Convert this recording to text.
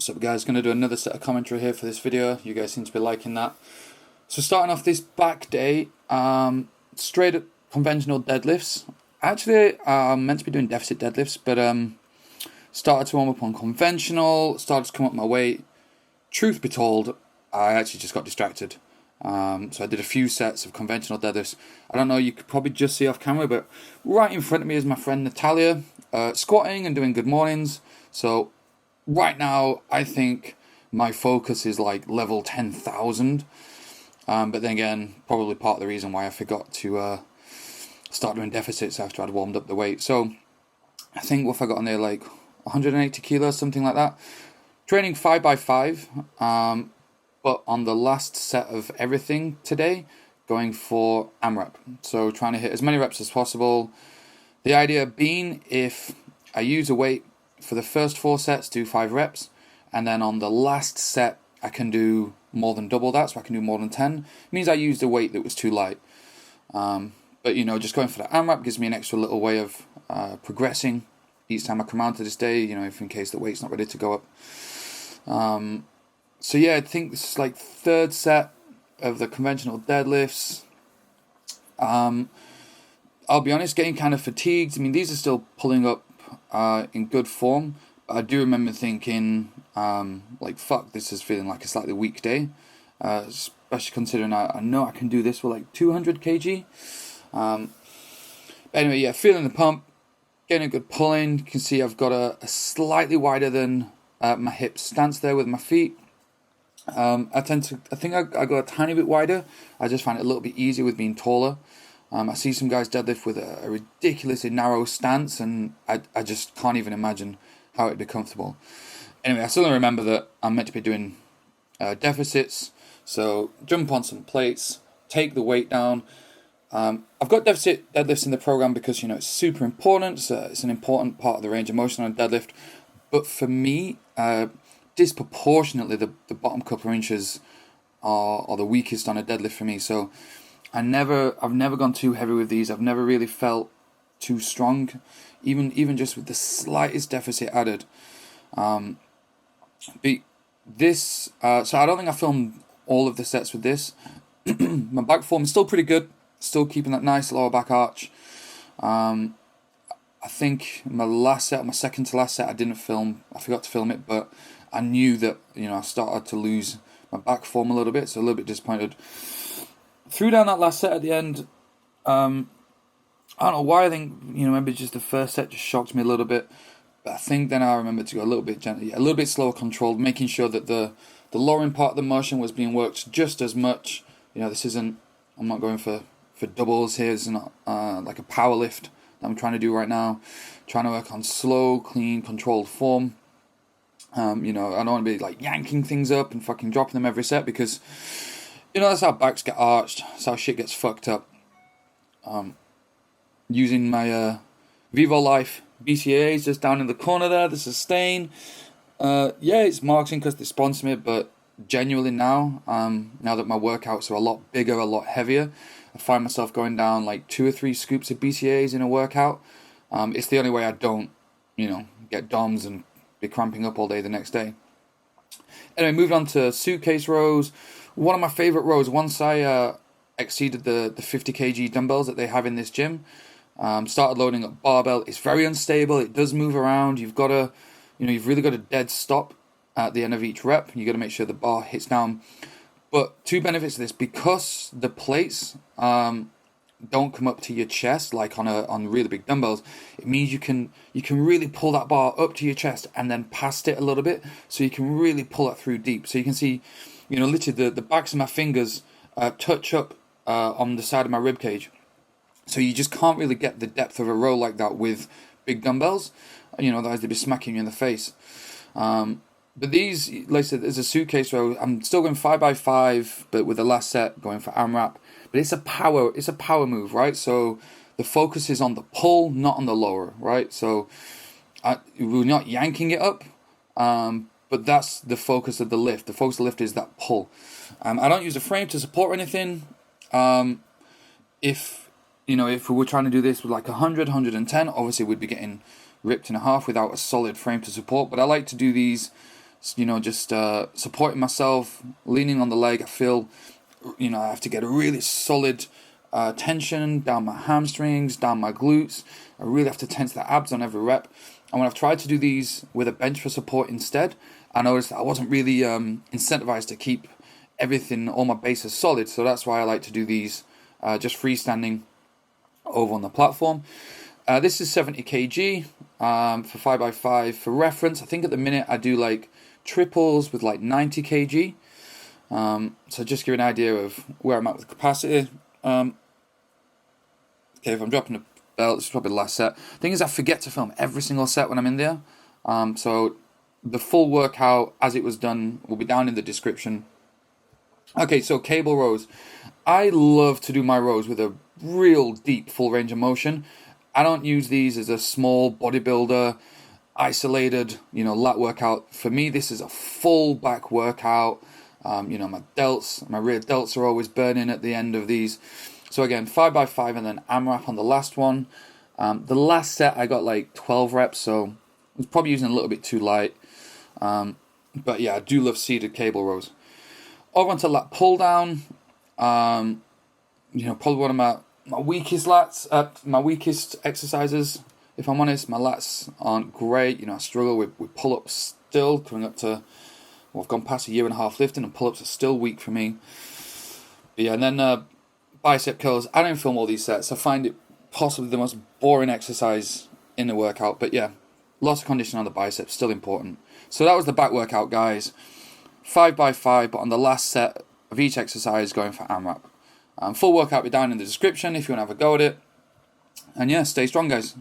What's up guys, going to do another set of commentary here for this video. You guys seem to be liking that. So starting off this back day, straight up conventional deadlifts. Actually, I'm meant to be doing deficit deadlifts, but started to warm up on conventional, started to come up my weight. Truth be told, I actually just got distracted. So I did a few sets of conventional deadlifts. I don't know, you could probably just see off camera, but right in front of me is my friend Natalia, squatting and doing good mornings. So right now, I think my focus is like level 10,000. But then again, probably part of the reason why I forgot to start doing deficits after I'd warmed up the weight. So I think what have I got on there, like 180 kilos, something like that. Training 5x5, but on the last set of everything today, going for AMRAP. So trying to hit as many reps as possible. The idea being, if I use a weight for the first 4 sets, do 5 reps, and then on the last set I can do more than double that, so I can do more than 10. It means I used a weight that was too light. But you know, just going for the AMRAP gives me an extra little way of progressing each time I come out to this day, you know, if in case the weight's not ready to go up. So yeah, I think this is like 3rd set of the conventional deadlifts. I'll be honest, getting kind of fatigued. I mean, these are still pulling up in good form. But I do remember thinking, like, fuck, this is feeling like a slightly weak day. Especially considering I know I can do this with like 200 kg. But anyway, yeah, feeling the pump, getting a good pull in. You can see I've got a slightly wider than my hip stance there with my feet. I think I go a tiny bit wider. I just find it a little bit easier with being taller. I see some guys deadlift with a ridiculously narrow stance, and I just can't even imagine how it'd be comfortable. Anyway, I still remember that I'm meant to be doing deficits, so jump on some plates, take the weight down. I've got deficit deadlifts in the program because, you know, it's super important. It's an important part of the range of motion on a deadlift. But for me, disproportionately, the bottom couple of inches are the weakest on a deadlift for me. So I've never gone too heavy with these. I've never really felt too strong, even just with the slightest deficit added. But this, so I don't think I filmed all of the sets with this. My back form is still pretty good. Still keeping that nice lower back arch. I think my last set, my second to last set, I didn't film. I forgot to film it, but I knew that, you know, I started to lose my back form a little bit, so a little bit disappointed. Threw down that last set at the end. I don't know why. I think, you know, maybe just the first set just shocked me a little bit. But I think then I remembered to go a little bit gently, a little bit slower controlled, making sure that the lowering part of the motion was being worked just as much. You know, this isn't, I'm not going for doubles here. It's not like a power lift that I'm trying to do right now. Trying to work on slow, clean, controlled form. You know, I don't want to be like yanking things up and fucking dropping them every set, because, you know, that's how backs get arched. That's how shit gets fucked up. Using my Vivo Life BCAAs just down in the corner there, the sustain. Yeah, it's marketing because they sponsor me, but genuinely now, now that my workouts are a lot bigger, a lot heavier, I find myself going down like 2 or 3 scoops of BCAAs in a workout. It's the only way I don't, you know, get DOMs and be cramping up all day the next day. Anyway, moved on to suitcase rows. One of my favorite rows, once I exceeded the 50 kg dumbbells that they have in this gym, started loading up barbell. It's very unstable. It does move around. You've got to, you know, you've really got a dead stop at the end of each rep. You got to make sure the bar hits down. But 2 benefits of this: because the plates don't come up to your chest like on really big dumbbells, it means you can really pull that bar up to your chest and then past it a little bit, so you can really pull it through deep. So you can see, you know, literally the backs of my fingers touch up on the side of my rib cage. So you just can't really get the depth of a row like that with big dumbbells. You know, otherwise they'd be smacking you in the face. But these, like I said, there's a suitcase row. I'm still going 5x5, but with the last set going for AMRAP. But it's a power move, right? So the focus is on the pull, not on the lower, right? So we're not yanking it up, but that's the focus of the lift. The focus of the lift is that pull. I don't use a frame to support anything. If we were trying to do this with like 100, 110, obviously we'd be getting ripped in half without a solid frame to support. But I like to do these you know, just supporting myself, leaning on the leg. I feel, you know, I have to get a really solid tension down my hamstrings, down my glutes. I really have to tense the abs on every rep. And when I've tried to do these with a bench for support instead, I noticed that I wasn't really incentivized to keep everything, all my bases solid. So that's why I like to do these just freestanding over on the platform. This is 70 kg for 5x5 for reference. I think at the minute I do like triples with like 90 kg. So just give you an idea of where I'm at with capacity. Okay, if I'm dropping a belt, this is probably the last set. Thing is, I forget to film every single set when I'm in there. So the full workout as it was done will be down in the description. Okay, so cable rows. I love to do my rows with a real deep full range of motion. I don't use these as a small bodybuilder, isolated, you know, lat workout. For me, this is a full back workout. You know, my rear delts are always burning at the end of these. So again, 5x5 and then AMRAP on the last one. The last set I got like 12 reps, so I was probably using a little bit too light. But yeah, I do love seated cable rows. Over onto lat pull down. You know, probably one of my weakest lats, my weakest exercises. If I'm honest, my lats aren't great. You know, I struggle with pull-ups still, coming up to, well, I've gone past a year and a half lifting, and pull-ups are still weak for me. But yeah, and then bicep curls. I don't film all these sets. I find it possibly the most boring exercise in the workout. But yeah, lots of conditioning on the biceps, still important. So that was the back workout, guys. 5x5, but on the last set of each exercise, going for AMRAP. Full workout will be down in the description if you want to have a go at it. And yeah, stay strong, guys.